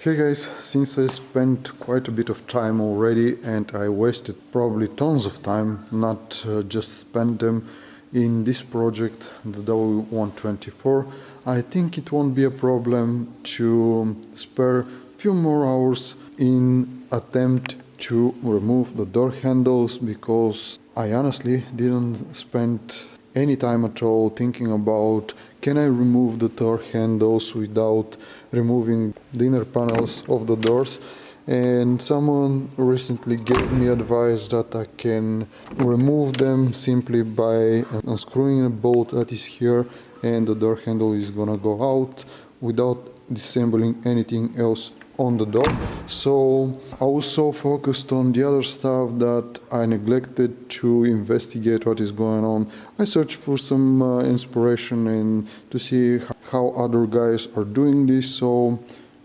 Hey guys, since I spent quite a bit of time already and I wasted probably tons of time, not just spent them in this project, the W124, I think it won't be a problem to spare a few more hours in attempt to remove the door handles, because I honestly didn't spend any time at all thinking about can I remove the door handles without removing the inner panels of the doors. And someone recently gave me advice that I can remove them simply by unscrewing a bolt that is here, and the door handle is gonna go out without disassembling anything else on the door. So I was so focused on the other stuff that I neglected to investigate what is going on. I searched for some inspiration and to see how other guys are doing this, so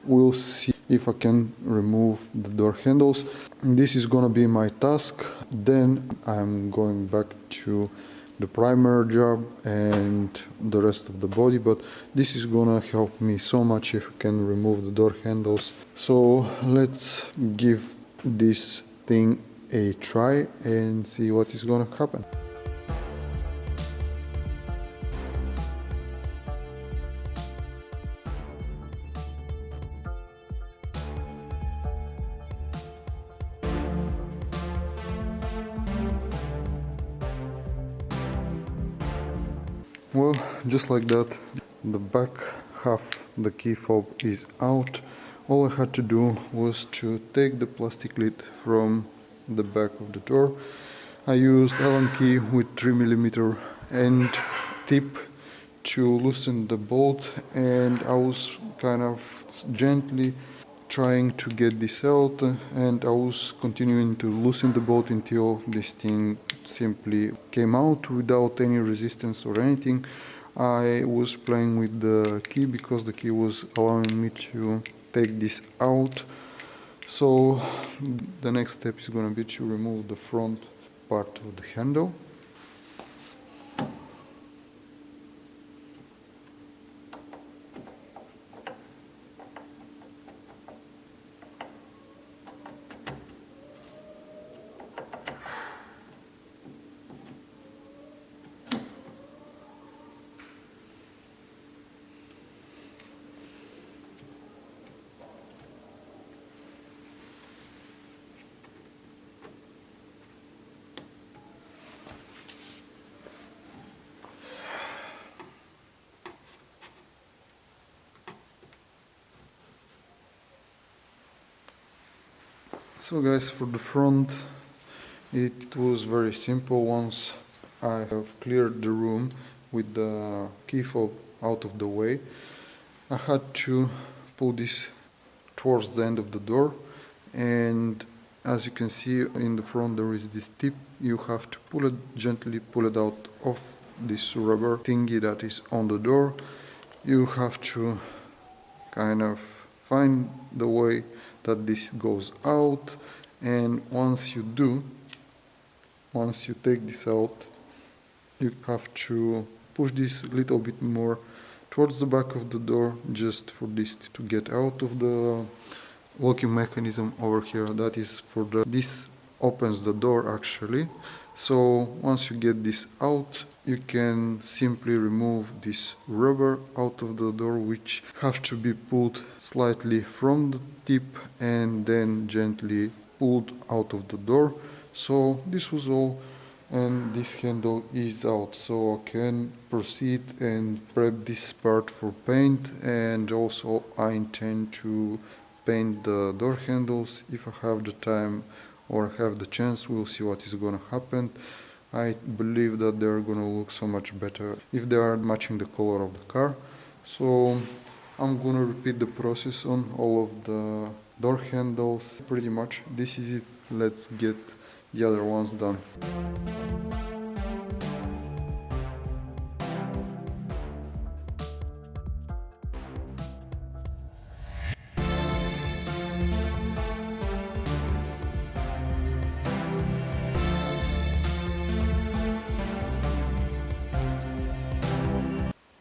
we'll see if I can remove the door handles. This is gonna be my task. Then I'm going back to the primer job and the rest of the body, but this is gonna help me so much if I can remove the door handles. So let's give this thing a try and see what is gonna happen. Well, just like that, the back half, the key fob is out. All I had to do was to take the plastic lid from the back of the door. I used Allen key with 3mm end tip to loosen the bolt, and I was kind of gently trying to get this out, and I was continuing to loosen the bolt until this thing simply came out without any resistance or anything. I was playing with the key because the key was allowing me to take this out. So the next step is going to be to remove the front part of the handle. So guys, for the front, it was very simple. Once I have cleared the room with the key fob out of the way, I had to pull this towards the end of the door, and as you can see in the front there is this tip. You have to pull it, gently pull it out of this rubber thingy that is on the door. You have to kind of find the way that this goes out, and once you take this out, you have to push this a little bit more towards the back of the door, just for this to get out of the locking mechanism over here. That is for this opens the door actually. So once you get this out, you can simply remove this rubber out of the door, which have to be pulled slightly from the tip and then gently pulled out of the door. So this was all, and this handle is out, so I can proceed and prep this part for paint. And also I intend to paint the door handles if I have the time or have the chance. We'll see what is gonna happen. I believe that they're gonna look so much better if they are matching the color of the car. So I'm gonna repeat the process on all of the door handles. Pretty much this is it. Let's get the other ones done.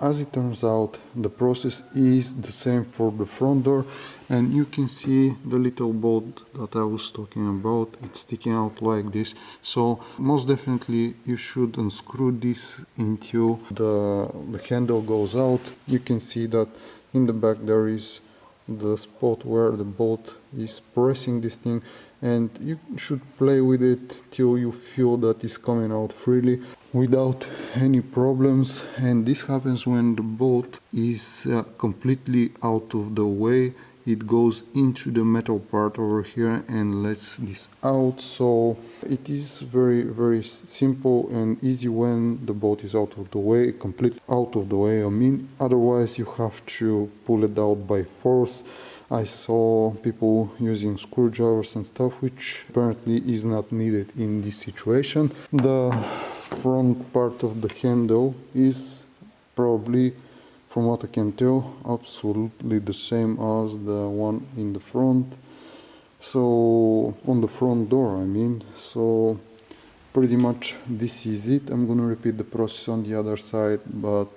as it turns out, the process is the same for the front door, and you can see the little bolt that I was talking about. It's sticking out like this, so most definitely you should unscrew this until the handle goes out. You can see that in the back there is the spot where the bolt is pressing this thing, and you should play with it till you feel that it's coming out freely without any problems. And this happens when the bolt is completely out of the way. It goes into the metal part over here and lets this out. So it is very simple and easy when the bolt is out of the way, completely out of the way, I mean. Otherwise you have to pull it out by force. I saw people using screwdrivers and stuff, which apparently is not needed in this situation. The front part of the handle is probably, from what I can tell, absolutely the same as the one in the front. So on the front door, I mean. So pretty much this is it. I'm gonna repeat the process on the other side, but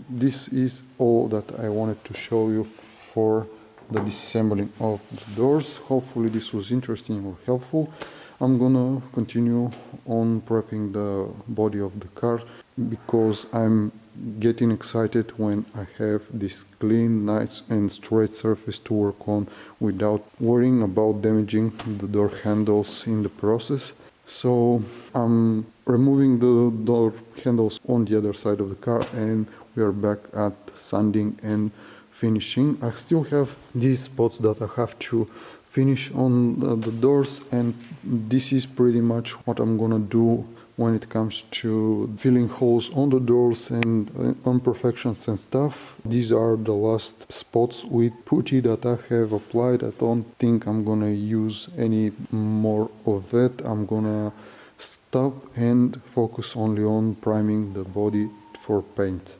this is all that I wanted to show you for the disassembling of the doors. Hopefully this was interesting or helpful. I'm gonna continue on prepping the body of the car, because I'm getting excited when I have this clean, nice and straight surface to work on without worrying about damaging the door handles in the process. So I'm removing the door handles on the other side of the car, and we are back at sanding and finishing. I still have these spots that I have to finish on the doors, and this is pretty much what I'm gonna do when it comes to filling holes on the doors and imperfections and stuff. These are the last spots with putty that I have applied. I don't think I'm gonna use any more of it. I'm gonna stop and focus only on priming the body for paint.